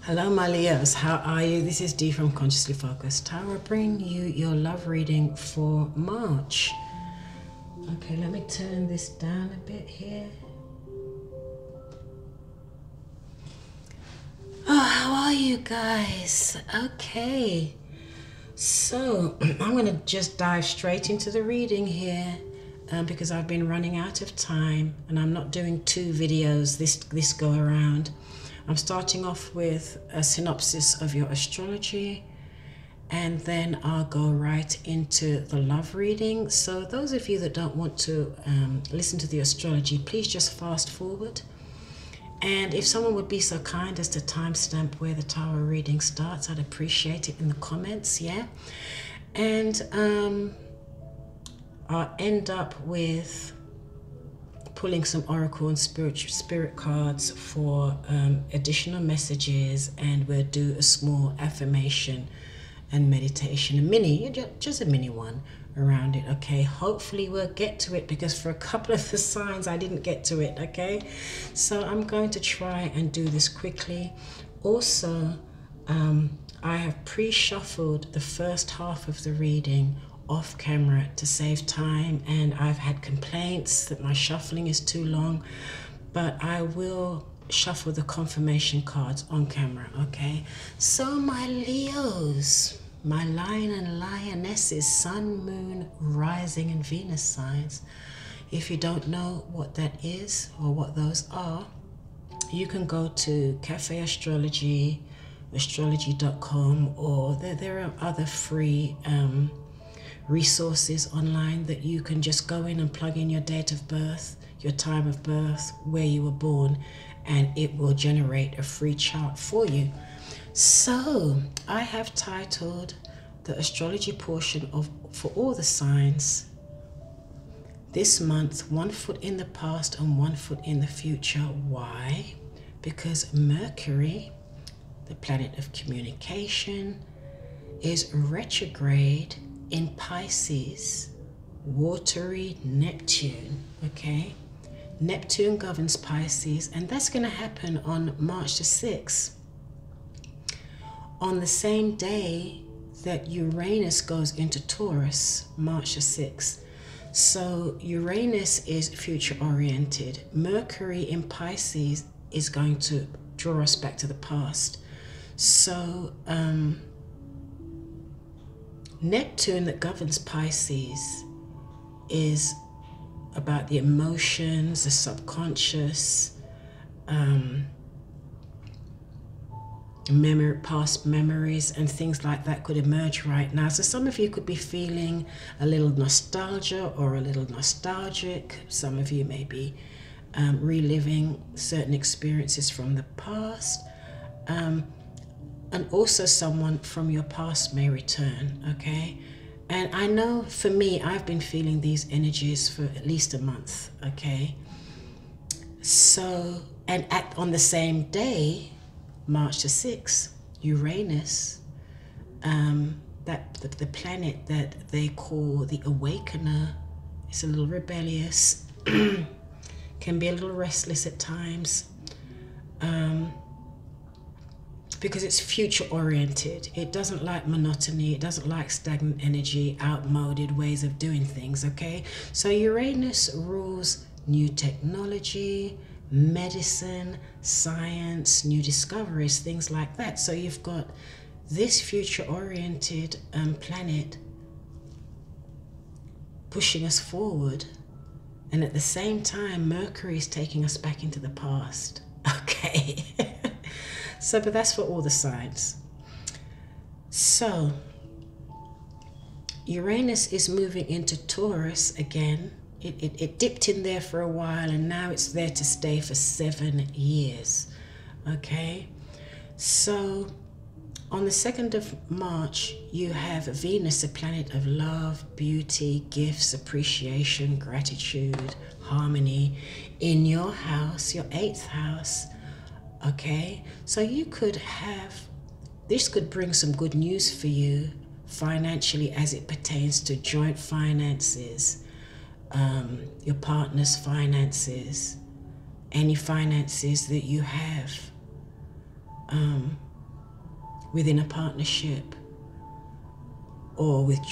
Hello my Leos, how are you? This is Dee from Consciously Focused Tarot, bringing you your love reading for March. Okay, let me turn this down a bit here. Oh, how are you guys? Okay, so I'm going to just dive straight into the reading here because I've been running out of time and I'm not doing two videos this go around. I'm starting off with a synopsis of your astrology, and then I'll go right into the love reading. So those of you that don't want to listen to the astrology, please just fast forward. And if someone would be so kind as to timestamp where the tarot reading starts, I'd appreciate it in the comments, yeah? And I'll end up with pulling some oracle and spirit cards for additional messages, and we'll do a small affirmation and meditation, just a mini one around it, okay? Hopefully we'll get to it, because for a couple of the signs I didn't get to it, okay? So I'm going to try and do this quickly. Also, I have pre-shuffled the first half of the reading off camera to save time, and I've had complaints that my shuffling is too long, but I will shuffle the confirmation cards on camera, okay? So my Leos, my lion and lionesses, sun, moon, rising and Venus signs, if you don't know what that is or what those are, you can go to Cafe Astrology, astrology.com, or there are other free resources online that you can just go in and plug in your date of birth, your time of birth, where you were born, and it will generate a free chart for you. So I have titled the astrology portion for all the signs this month, 1 foot in the past and 1 foot in the future. Why? Because Mercury, the planet of communication, is retrograde in Pisces, watery Neptune, okay? Neptune governs Pisces, and that's going to happen on March the 6th, on the same day that Uranus goes into Taurus, March the 6th. So Uranus is future oriented. Mercury in Pisces is going to draw us back to the past. So Neptune, that governs Pisces, is about the emotions, the subconscious, past memories and things like that could emerge right now. So some of you could be feeling a little nostalgia or a little nostalgic. Some of you may be reliving certain experiences from the past. And also someone from your past may return, okay? And I know for me, I've been feeling these energies for at least a month, okay? So, and on the same day, March the 6th, Uranus, the planet that they call the Awakener, is a little rebellious, can be a little restless at times, because it's future oriented. It doesn't like monotony, it doesn't like stagnant energy, outmoded ways of doing things, okay? So Uranus rules new technology, medicine, science, new discoveries, things like that. So you've got this future oriented planet pushing us forward, and at the same time Mercury is taking us back into the past, okay? So, but that's for all the signs. So, Uranus is moving into Taurus again. It dipped in there for a while, and now it's there to stay for 7 years. Okay? So, on the 2nd of March, you have Venus, a planet of love, beauty, gifts, appreciation, gratitude, harmony, in your house, your 8th house. Okay, so you could have, this could bring some good news for you financially as it pertains to joint finances, your partner's finances, any finances that you have. within a partnership, or with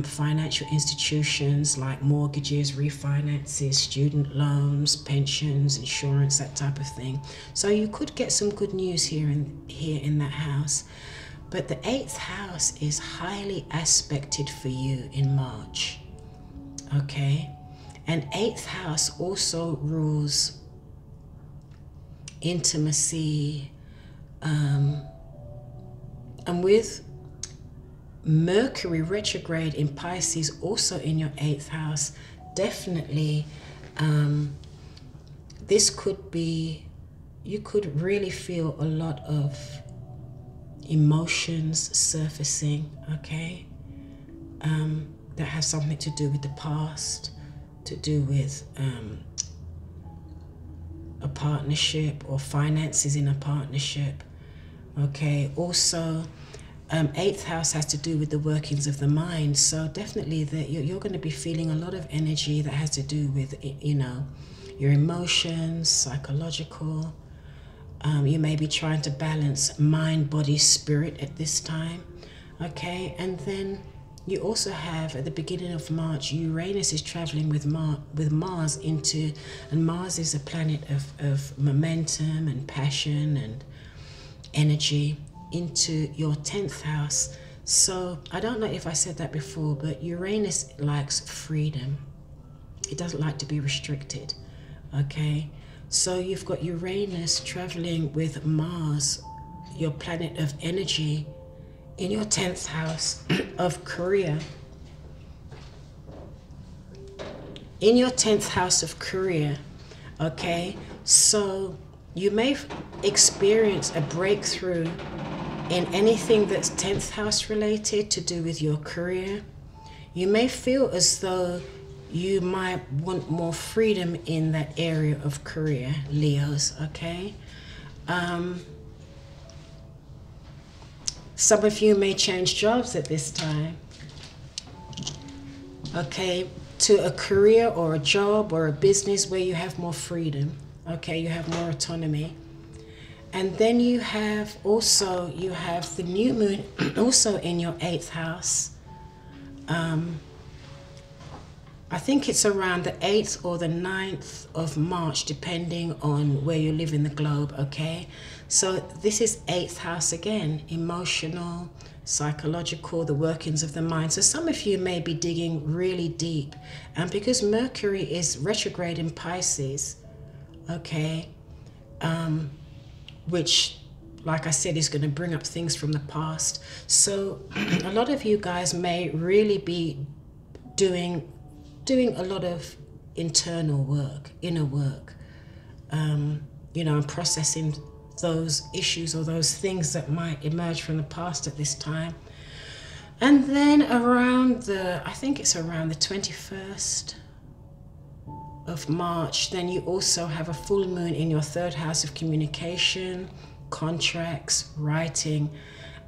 financial institutions like mortgages, refinances, student loans, pensions, insurance, that type of thing. So you could get some good news here in that house. But the 8th house is highly aspected for you in March. Okay? And 8th house also rules intimacy, and with Mercury retrograde in Pisces also in your 8th house, definitely this could be, you could really feel a lot of emotions surfacing, okay, that has something to do with the past, to do with a partnership or finances in a partnership, okay. Also 8th house has to do with the workings of the mind, so definitely that you're going to be feeling a lot of energy that has to do with, you know, your emotions, psychological. You may be trying to balance mind, body, spirit at this time, okay. And then you also have, at the beginning of March, Uranus is traveling with Mars into, and Mars is a planet of momentum and passion and energy, into your 10th house. So I don't know if I said that before, but Uranus likes freedom. It doesn't like to be restricted, okay. So you've got Uranus traveling with Mars, your planet of energy, in your 10th house of career. In your 10th house of career, okay. So you may experience a breakthrough in anything that's 10th house related to do with your career. You may feel as though you might want more freedom in that area of career, Leos, okay? Some of you may change jobs at this time, okay, to a career or a job or a business where you have more freedom, okay, you have more autonomy. And then you have the new moon also in your 8th house. I think it's around the 8th or the 9th of March, depending on where you live in the globe, okay? So this is 8th house again, emotional, psychological, the workings of the mind. So some of you may be digging really deep. And because Mercury is retrograde in Pisces, okay, which, like I said, is going to bring up things from the past. So a lot of you guys may really be doing a lot of internal work, inner work, you know, and processing those issues or those things that might emerge from the past at this time. And then I think it's around the 21st of March, then you also have a full moon in your 3rd house of communication, contracts, writing.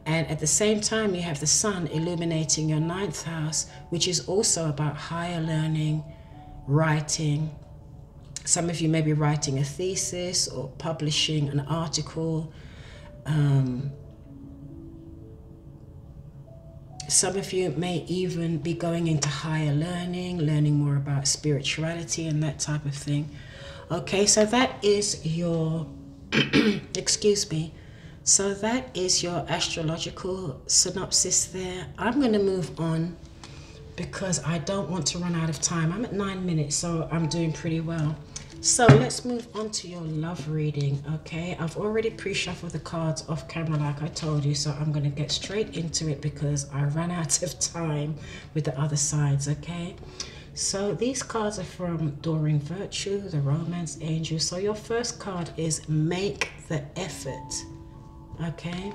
And at the same time, you have the sun illuminating your 9th house, which is also about higher learning, writing. Some of you may be writing a thesis or publishing an article. Some of you may even be going into higher learning more about spirituality and that type of thing. Okay, so that is your, excuse me. So that is your astrological synopsis there. I'm going to move on because I don't want to run out of time. I'm at 9 minutes, so I'm doing pretty well. So let's move on to your love reading, okay? I've already pre-shuffled the cards off camera like I told you, so I'm going to get straight into it because I ran out of time with the other sides, okay? So these cards are from Doreen Virtue, the Romance Angel. So your first card is Make the Effort, okay?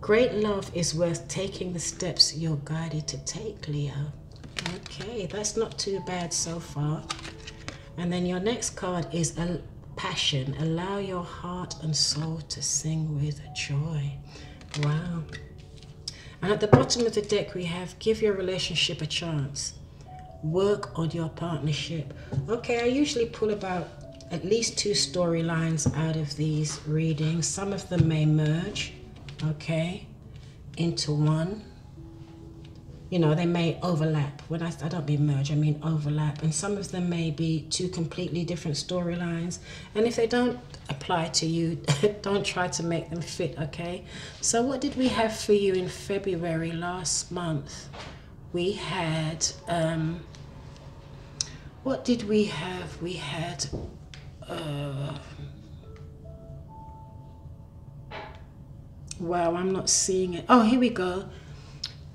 Great love is worth taking the steps you're guided to take, Leo. Okay, that's not too bad so far. And then your next card is a Passion. Allow your heart and soul to sing with joy. Wow. And at the bottom of the deck we have Give your relationship a chance. Work on your partnership. Okay, I usually pull about at least 2 storylines out of these readings. Some of them may merge, okay, into one. You know, they may overlap. When I don't mean merge, I mean overlap. And some of them may be 2 completely different storylines. And if they don't apply to you, don't try to make them fit, okay? So what did we have for you in February last month? We had, what did we have? We had, wow, I'm not seeing it. Oh, here we go.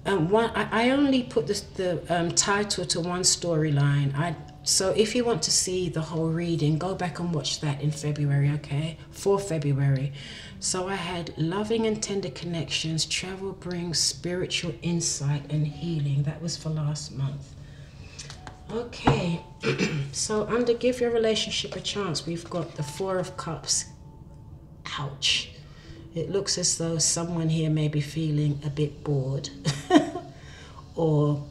I only put the title to one storyline. So if you want to see the whole reading, go back and watch that in February, okay? For February. So I had loving and tender connections, travel brings spiritual insight and healing. That was for last month. Okay, so under give your relationship a chance, we've got the 4 of Cups. Ouch. It looks as though someone here may be feeling a bit bored or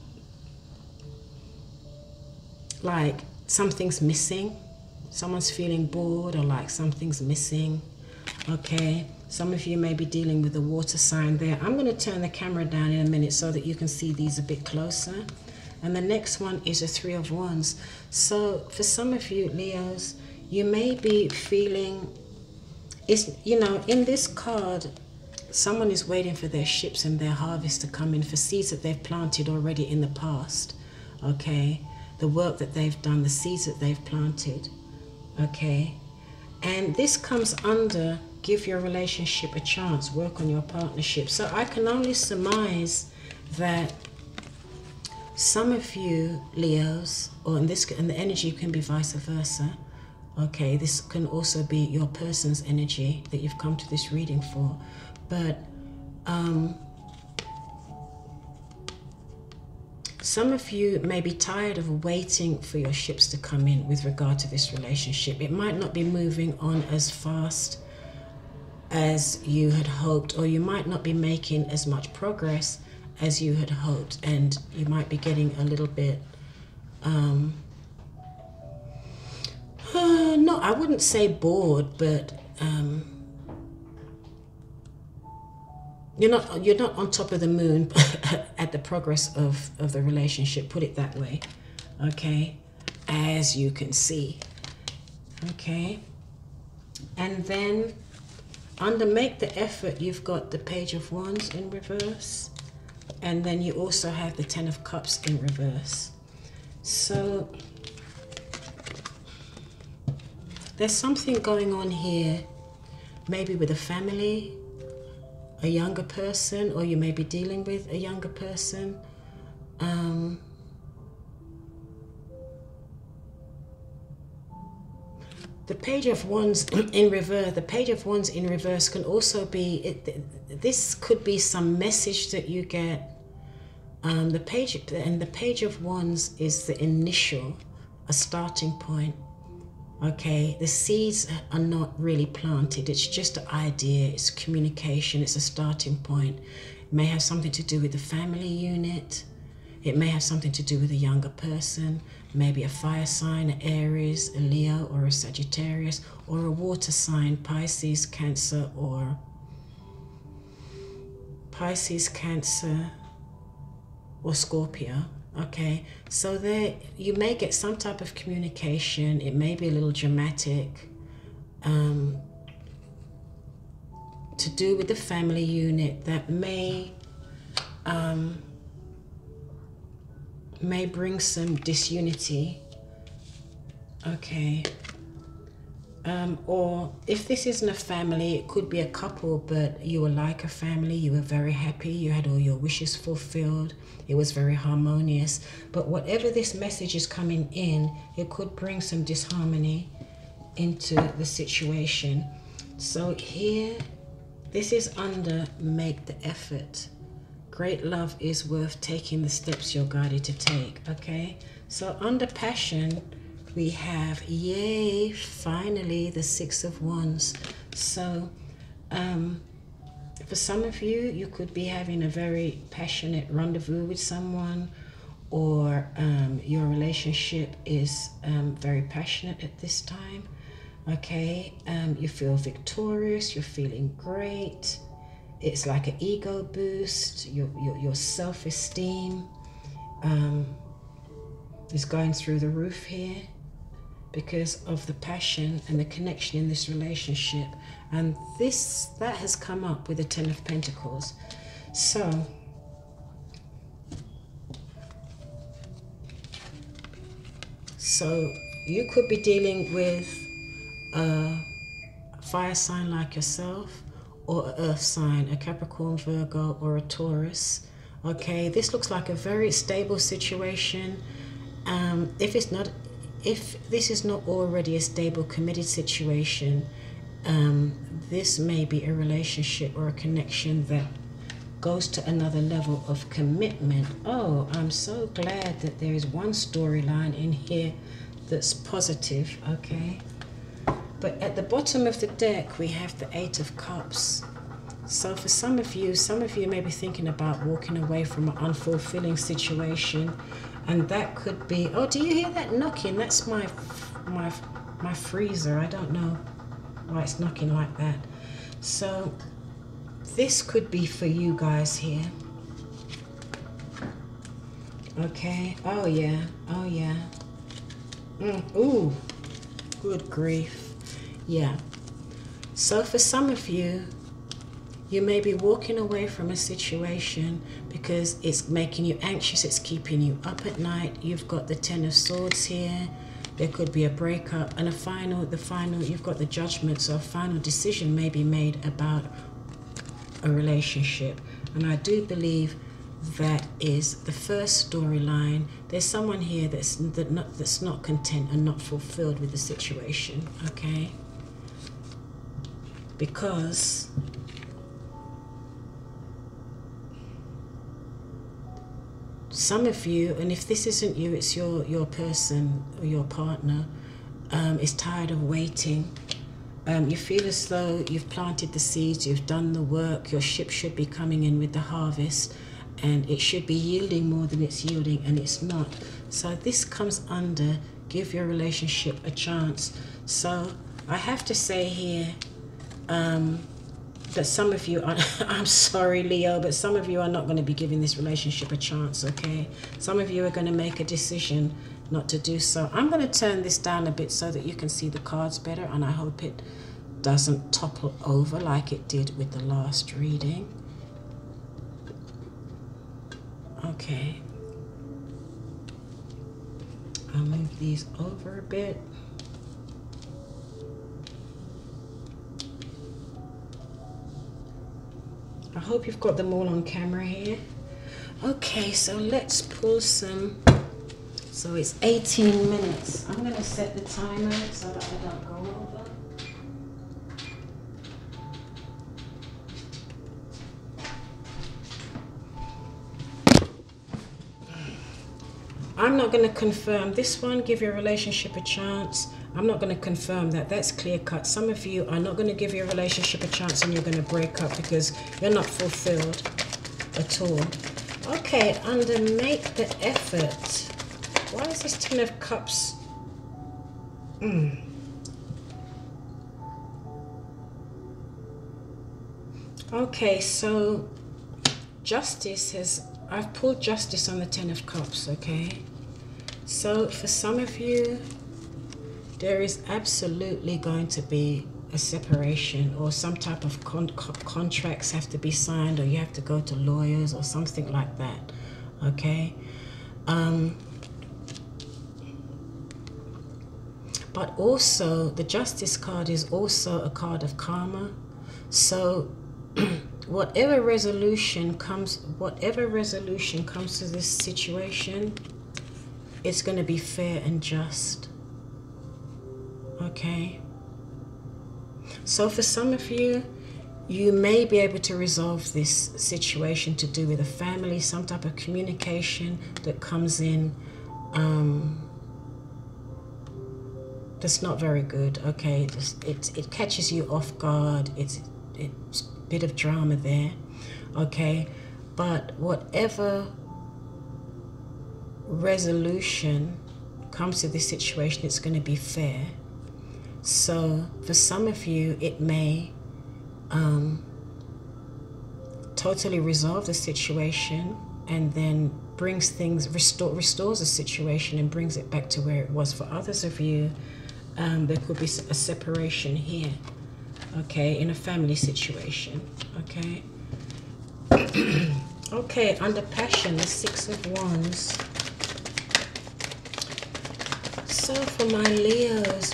like something's missing. Someone's feeling bored or like something's missing. Okay, some of you may be dealing with a water sign there. I'm going to turn the camera down in a minute so that you can see these a bit closer. And the next one is a 3 of Wands. So for some of you, Leos, you may be feeling, you know, in this card, someone is waiting for their ships and their harvest to come in, for seeds that they've planted already in the past, okay? The work that they've done, the seeds that they've planted, okay? And this comes under give your relationship a chance, work on your partnership. So I can only surmise that some of you, Leos, and the energy can be vice versa, okay? This can also be your person's energy that you've come to this reading for. But some of you may be tired of waiting for your ships to come in with regard to this relationship. It might not be moving on as fast as you had hoped, or you might not be making as much progress as you had hoped, and you might be getting a little bit no, I wouldn't say bored, but you're not on top of the moon at the progress of the relationship, put it that way, okay, as you can see, okay. And then under make the effort, you've got the Page of Wands in reverse, and then you also have the 10 of Cups in reverse. So there's something going on here, maybe with a family, a younger person, or you may be dealing with a younger person. The Page of Wands in reverse, the Page of Wands in reverse can also be, this could be some message that you get. The Page of Wands is the initial, a starting point. Okay, the seeds are not really planted. It's just an idea, it's communication, it's a starting point. It may have something to do with the family unit. It may have something to do with a younger person, maybe a fire sign, an Aries, a Leo, or a Sagittarius, or a water sign, Pisces, Cancer, or Scorpio. Okay, so there you may get some type of communication. It may be a little dramatic, to do with the family unit that may bring some disunity, okay. Or if this isn't a family, it could be a couple, but you were like a family, you were very happy, you had all your wishes fulfilled, it was very harmonious. But whatever this message is coming in, it could bring some disharmony into the situation. So here, this is under make the effort. Great love is worth taking the steps you're guided to take, okay? So under passion, we have, yay, finally, the 6 of Wands. So for some of you, you could be having a very passionate rendezvous with someone, or your relationship is very passionate at this time. Okay, you feel victorious, you're feeling great. It's like an ego boost. Your self-esteem is going through the roof here because of the passion and the connection in this relationship. And that has come up with the Ten of Pentacles. So you could be dealing with a fire sign like yourself, or an earth sign, a Capricorn, Virgo, or a Taurus. Okay, this looks like a very stable situation. If this is not already a stable, committed situation, this may be a relationship or a connection that goes to another level of commitment. Oh, I'm so glad that there is one storyline in here that's positive, okay? But at the bottom of the deck, we have the Eight of Cups. So for some of you may be thinking about walking away from an unfulfilling situation. And that could be, oh, do you hear that knocking? That's my freezer. I don't know why it's knocking like that. So this could be for you guys here. Okay. Oh, yeah. Oh, yeah. Ooh. Good grief. Yeah. So for some of you, you may be walking away from a situation because it's making you anxious, it's keeping you up at night. You've got the Ten of Swords here. There could be a breakup and you've got the Judgment. So a final decision may be made about a relationship. And I do believe that is the first storyline. There's someone here that's not content and not fulfilled with the situation, okay? Because some of you, and if this isn't you, it's your person or your partner, is tired of waiting. You feel as though you've planted the seeds, you've done the work, your ship should be coming in with the harvest, and it should be yielding more than it's yielding, and it's not. So this comes under give your relationship a chance. So I have to say here that some of you are, I'm sorry Leo, but some of you are not going to be giving this relationship a chance, okay? Some of you are going to make a decision not to do so. I'm going to turn this down a bit so that you can see the cards better, and I hope it doesn't topple over like it did with the last reading. Okay. I'll move these over a bit. I hope you've got them all on camera here. Okay, so let's pull some. So it's 18 minutes. I'm going to set the timer so that I don't go over. I'm not going to confirm this one, give your relationship a chance. I'm not going to confirm that. That's clear cut. Some of you are not going to give your relationship a chance and you're going to break up because you're not fulfilled at all. Okay, under make the effort. Why is this Ten of Cups? Okay, so Justice has, I've pulled Justice on the Ten of Cups, okay? So for some of you, there is absolutely going to be a separation, or some type of contracts have to be signed, or you have to go to lawyers or something like that, okay? But also the Justice card is also a card of karma. So whatever resolution comes to this situation, it's going to be fair and just. Okay. So for some of you, you may be able to resolve this situation to do with a family, some type of communication that comes in that's not very good, okay? It catches you off guard. It's a bit of drama there, okay? But whatever resolution comes to this situation, it's going to be fair. So for some of you, it may totally resolve the situation and then brings things, restores the situation and brings it back to where it was. For others of you, there could be a separation here, okay, in a family situation, okay. Okay, under passion, the 6 of Wands. So for my Leos,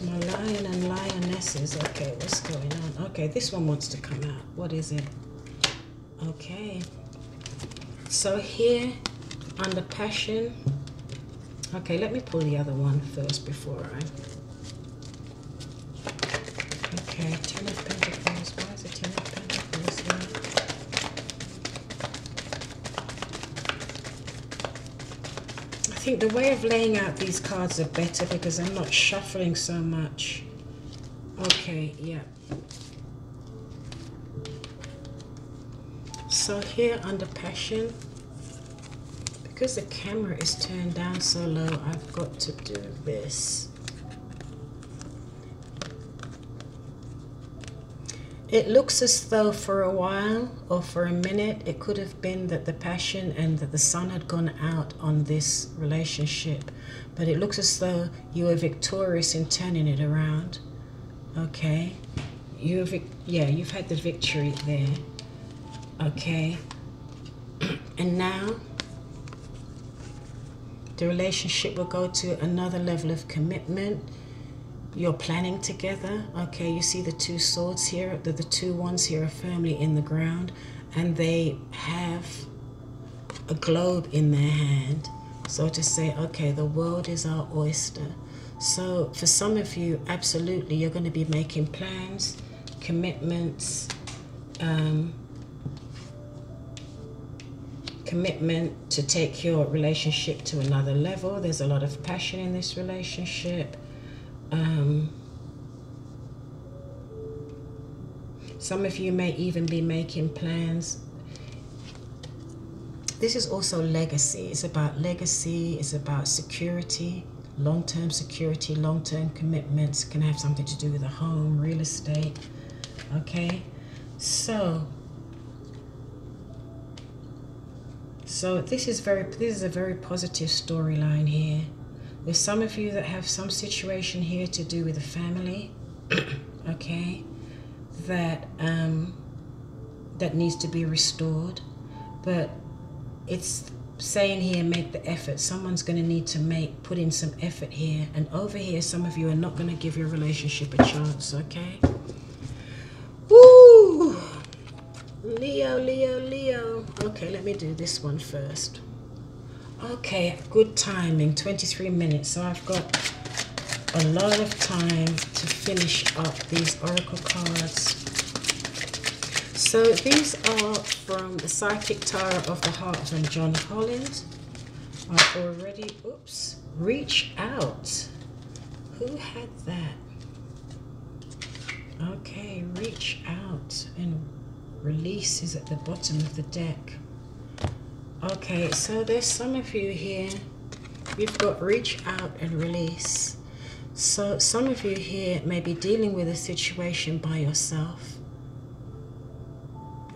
my lion and lionesses, okay, what's going on? Okay, this one wants to come out. What is it? Okay. So here, under passion, okay, let me pull the other one first before I... Okay, 10 of Pentacles. Why is it 10 of Pentacles here? I think the way of laying out these cards are better because I'm not shuffling so much. Okay, yeah. So here under passion, because the camera is turned down so low, I've got to do this. It looks as though for a while or for a minute, it could have been that the passion and that the sun had gone out on this relationship. But it looks as though you were victorious in turning it around. Okay. You've had the victory there. Okay. And now the relationship will go to another level of commitment. You're planning together. Okay, you see the 2 swords here. The 2 wands here are firmly in the ground, and they have a globe in their hand. So to say, okay, the world is our oyster. So for some of you, absolutely, you're going to be making plans, commitments, commitment to take your relationship to another level. There's a lot of passion in this relationship. Some of you may even be making plans. This is also legacy. It's about legacy. It's about security, long-term security, long-term commitments. Can have something to do with a home, real estate. Okay, so this is a very positive storyline here. There's some of you that have some situation here to do with a family, okay, that needs to be restored. But it's saying here, make the effort. Someone's going to need to put in some effort here. And over here, some of you are not going to give your relationship a chance, okay? Woo! Leo, Leo, Leo. Okay, let me do this one first. Okay, good timing, 23 minutes. So I've got a lot of time to finish up these oracle cards. So these are from the Psychic Tarot of the Heart from John Holland. I've already, reach out. Who had that? Okay, reach out, and release is at the bottom of the deck. Okay, so there's some of you here, you've got reach out and release. So some of you here may be dealing with a situation by yourself.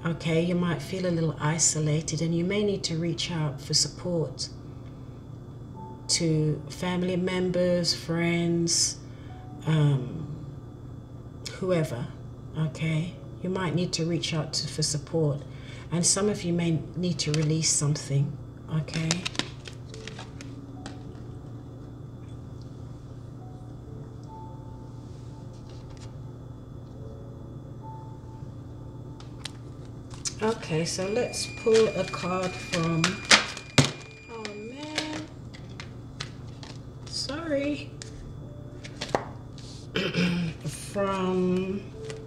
Okay, you might feel a little isolated and you may need to reach out for support to family members, friends, whoever, okay? You might need to reach out for support. And some of you may need to release something, okay? Okay, so let's pull a card from, oh man, sorry, from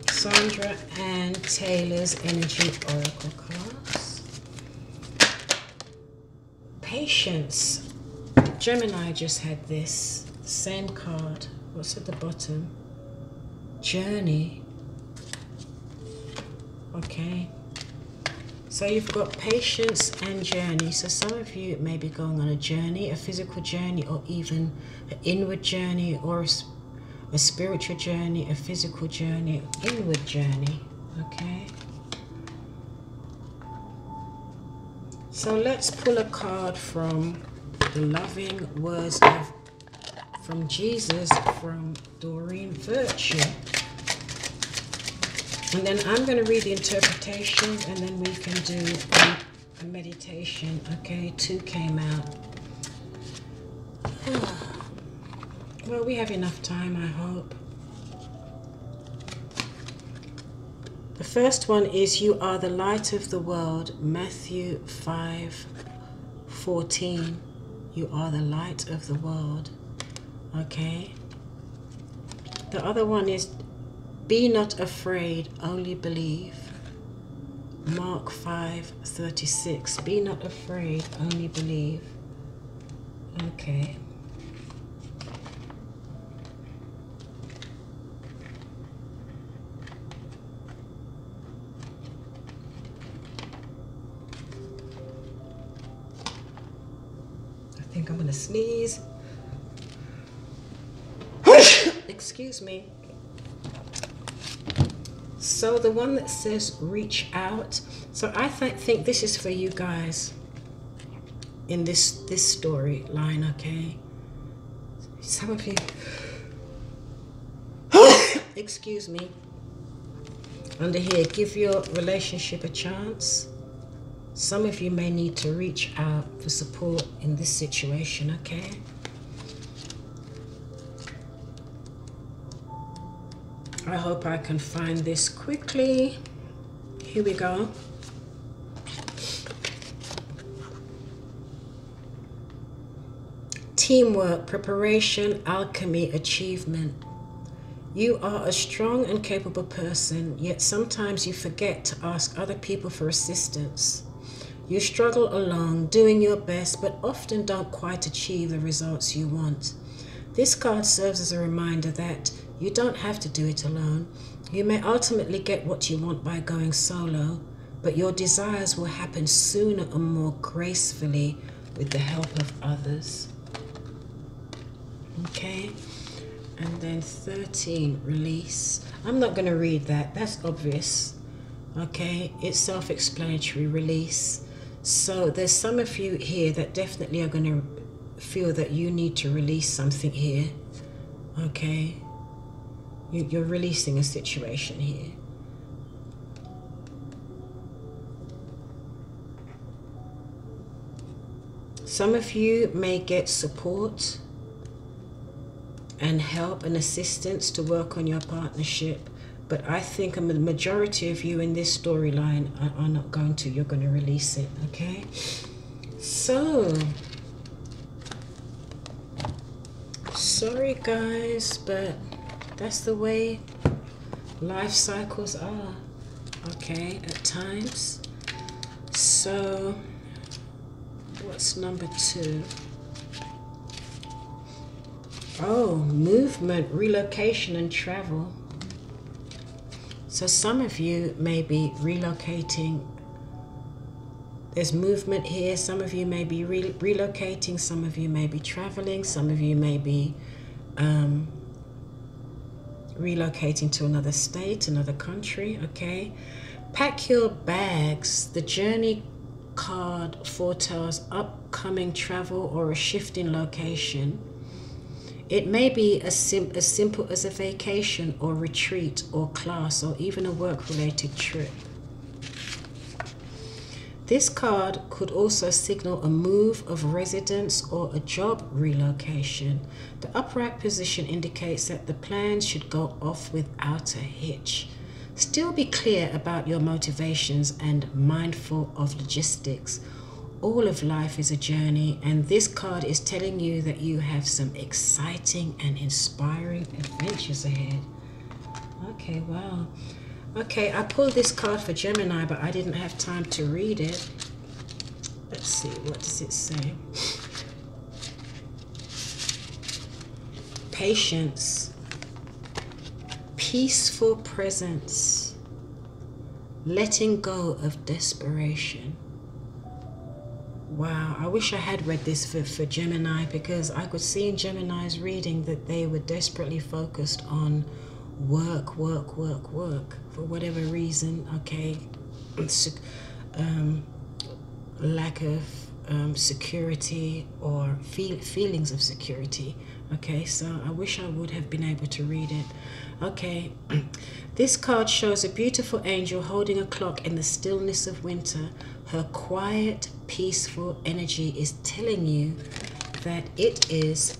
Sandra and Taylor's Energy Oracle cards. Patience. Gemini just had this. Same card. What's at the bottom? Journey. Okay. So you've got patience and journey. So some of you may be going on a journey, a physical journey, or even an inward journey, or a spiritual journey, a physical journey, inward journey, okay? So let's pull a card from the loving words from Jesus, from Doreen Virtue. And then I'm going to read the interpretation, and then we can do a meditation, okay? 2 came out. Well, we have enough time, I hope. The first one is, you are the light of the world, Matthew 5:14. You are the light of the world, okay? The other one is, be not afraid, only believe. Mark 5:36. Be not afraid, only believe. Okay. I think I'm gonna sneeze. Excuse me. So the one that says reach out, so I think this is for you guys in this storyline, okay? Some of you, excuse me, under here, give your relationship a chance. Some of you may need to reach out for support in this situation, okay? I hope I can find this quickly. Here we go. Teamwork, preparation, alchemy, achievement. You are a strong and capable person, yet sometimes you forget to ask other people for assistance. You struggle alone, doing your best, but often don't quite achieve the results you want. This card serves as a reminder that you don't have to do it alone. You may ultimately get what you want by going solo, but your desires will happen sooner and more gracefully with the help of others. Okay, and then 13, release. I'm not going to read that, that's obvious. Okay, it's self-explanatory, release. So there's some of you here that definitely are going to feel that you need to release something here. Okay, you're releasing a situation here. Some of you may get support and help and assistance to work on your partnership, but I think a majority of you in this storyline are not going to. You're going to release it, okay? So, sorry guys, but that's the way life cycles are, okay, at times. So, what's number 2? Oh, movement, relocation and travel. So some of you may be relocating. There's movement here. Some of you may be relocating. Some of you may be traveling. Some of you may be relocating to another state, another country, okay? Pack your bags. The journey card foretells upcoming travel or a shift in location. It may be as simple as a vacation or retreat or class or even a work-related trip. This card could also signal a move of residence or a job relocation. The upright position indicates that the plans should go off without a hitch. Still be clear about your motivations and mindful of logistics. All of life is a journey, and this card is telling you that you have some exciting and inspiring adventures ahead. Okay, wow. Okay, I pulled this card for Gemini, but I didn't have time to read it. Let's see, what does it say? Patience, peaceful presence, letting go of desperation. Wow, I wish I had read this for Gemini, because I could see in Gemini's reading that they were desperately focused on work for whatever reason. Okay, lack of security or feelings of security. Okay, so I wish I would have been able to read it. Okay, this card shows a beautiful angel holding a clock in the stillness of winter. Her quiet, peaceful energy is telling you that it is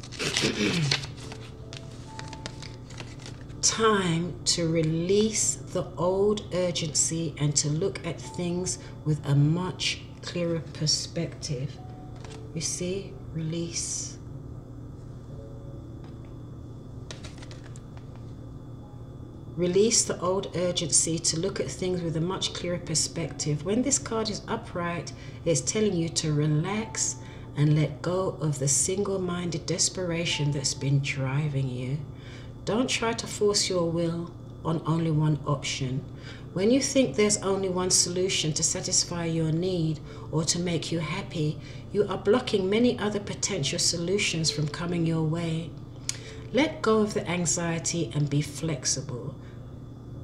time to release the old urgency and to look at things with a much clearer perspective. You see, release. Release the old urgency to look at things with a much clearer perspective. When this card is upright, it's telling you to relax and let go of the single-minded desperation that's been driving you. Don't try to force your will on only one option. When you think there's only one solution to satisfy your need or to make you happy, you are blocking many other potential solutions from coming your way. Let go of the anxiety and be flexible.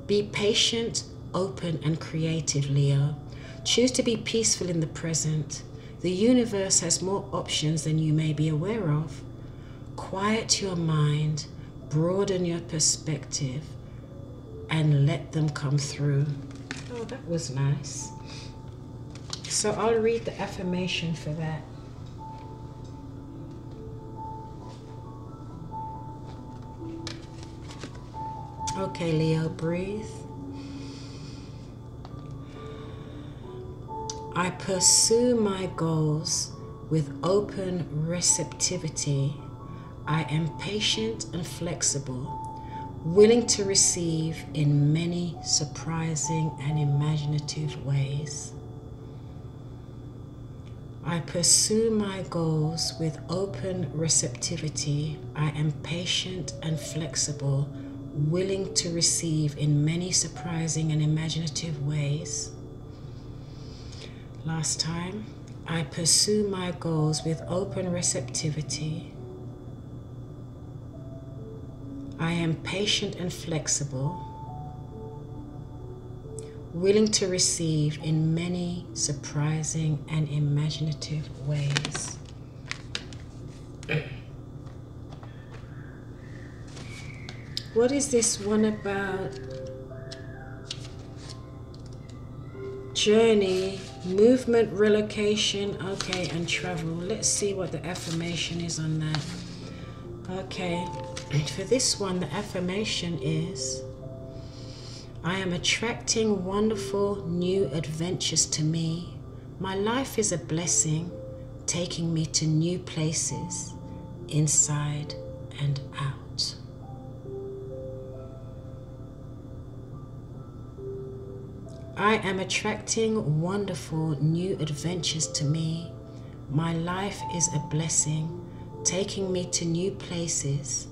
Be patient, open, and creative, Leo. Choose to be peaceful in the present. The universe has more options than you may be aware of. Quiet your mind, broaden your perspective, and let them come through. Oh, that was nice. So I'll read the affirmation for that. Okay, Leo, breathe. I pursue my goals with open receptivity. I am patient and flexible, willing to receive in many surprising and imaginative ways. I pursue my goals with open receptivity. I am patient and flexible, willing to receive in many surprising and imaginative ways. Last time. I pursue my goals with open receptivity. I am patient and flexible, willing to receive in many surprising and imaginative ways. What is this one about? Journey, movement, relocation, okay, and travel. Let's see what the affirmation is on that. Okay, for this one, the affirmation is, I am attracting wonderful new adventures to me. My life is a blessing, taking me to new places, inside and out. I am attracting wonderful new adventures to me. My life is a blessing, taking me to new places,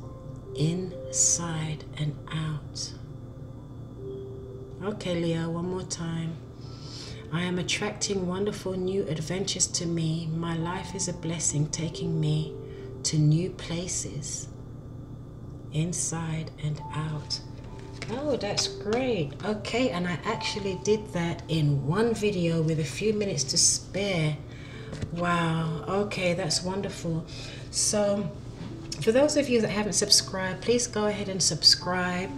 inside and out. Okay, Leo, one more time. I am attracting wonderful new adventures to me. My life is a blessing, taking me to new places, inside and out. Oh, that's great. Okay, and I actually did that in one video with a few minutes to spare. Wow, okay, that's wonderful. So, for those of you that haven't subscribed, please go ahead and subscribe.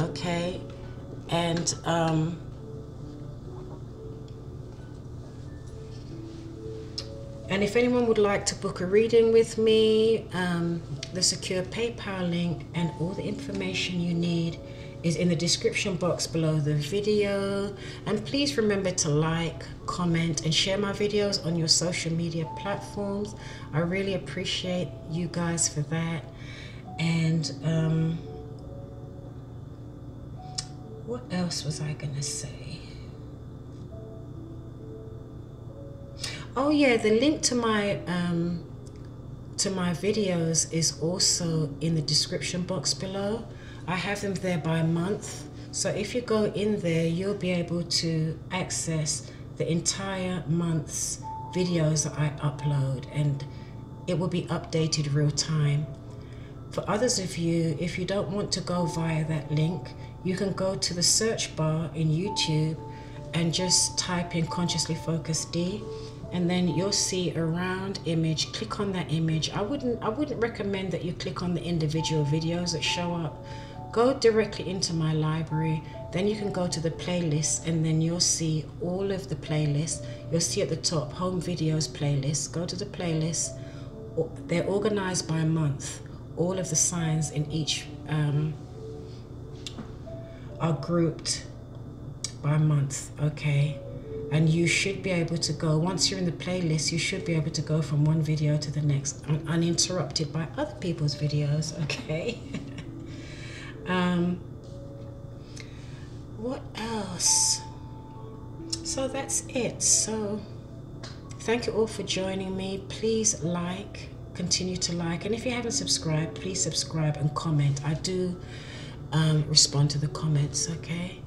Okay, and if anyone would like to book a reading with me, the secure PayPal link and all the information you need is in the description box below the video. And please remember to like, comment, and share my videos on your social media platforms. I really appreciate you guys for that. And what else was I gonna say? Oh yeah, the link to my videos is also in the description box below. I have them there by month, so if you go in there, you'll be able to access the entire month's videos that I upload, and it will be updated real time. For others of you, if you don't want to go via that link, you can go to the search bar in YouTube and just type in Consciously Focused D, and then you'll see a round image. Click on that image. I wouldn't recommend that you click on the individual videos that show up. Go directly into my library. Then you can go to the playlist, and then you'll see all of the playlists. You'll see at the top, home videos playlist. Go to the playlist. They're organized by month. All of the signs in each are grouped by month, okay? And you should be able to go, once you're in the playlist, you should be able to go from one video to the next uninterrupted by other people's videos, okay? What else? So that's it. So thank you all for joining me. Please continue to like, and if you haven't subscribed, please subscribe and comment. I do respond to the comments, okay?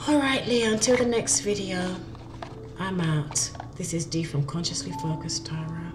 All right, Leo, until the next video, I'm out. This is Dee from Consciously Focused Tarot.